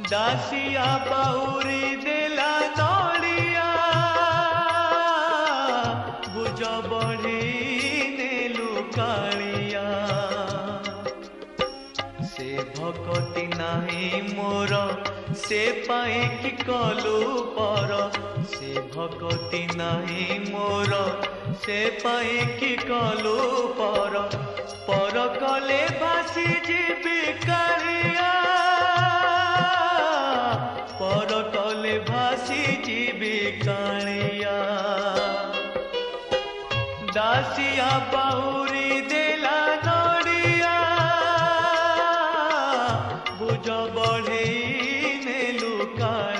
दासिया बाउरी देला नड़िया बुझ बढ़ी नेलु कालिया से भकती नाही मोर से पाए कि कलु पर से भकती नाही मोर से पाए कि कलु पर कले भासी जीवी कालिया पर कले भासी जीवी कालिया दासिया बाउरी देला नड़िया बुझ बढ़ई नेलु कालिया।